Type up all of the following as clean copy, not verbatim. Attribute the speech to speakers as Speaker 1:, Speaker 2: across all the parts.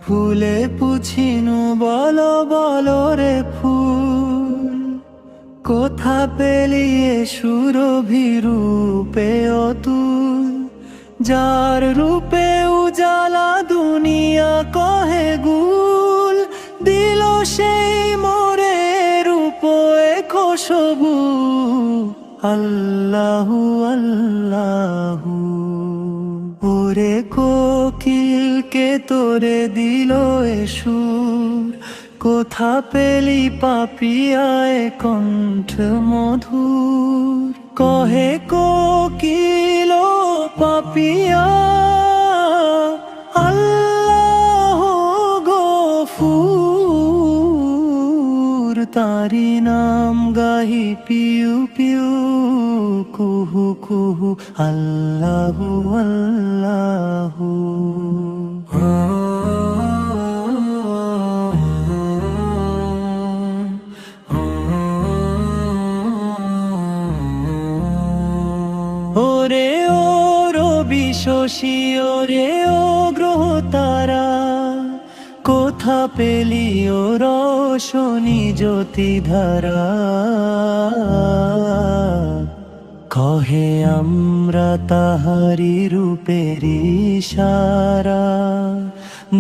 Speaker 1: ফুলে পুছিনু বলো বলো রে ফুল, কোথা পেলিয়ে সুরভি রূপে অতুল, যার রূপে উজালা দুনিয়া কহে গুল, দিল সেই মোরে রূপ এ খুশবু। আল্লাহু আল্লাহু, ওরে কোকিল কে তোরে দিল এ সুর, কোথা পেলি পাপিয়ায় কণ্ঠ মধুর, কহে কোকিল পাপিয়া আল্লাহ গফুর, তারি নাম গাহি পিউ পিউ কুহু কুহু আল্লাহু আল্লাহু। ওরে ও রবি শশী, ওরে ও গ্রহ তারা, কোথা পেলি ও রোশনি জ্যোতি ধারা, কহে আমরা তাহারি রূপের ইশারা,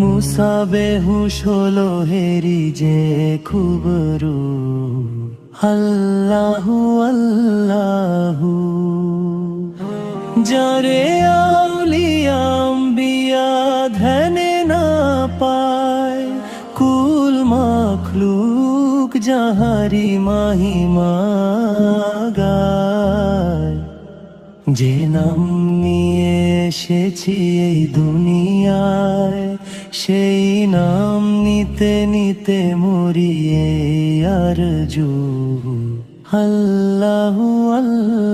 Speaker 1: মুসা বেহুশ হলো হেরি যে খুবরু। আল্লাহু আল্লাহু, যারে আউলিয়া আম্বিয়া ধ্যানে না পায়, কুল মখলুক যাহারি মাহিমা গায়, যে নাম নিয়ে এসেছি এই দুনিয়ায়, সেই নাম নিতে নিতে মরিয়ে আরজু। আল্লাহু আল্লাহু।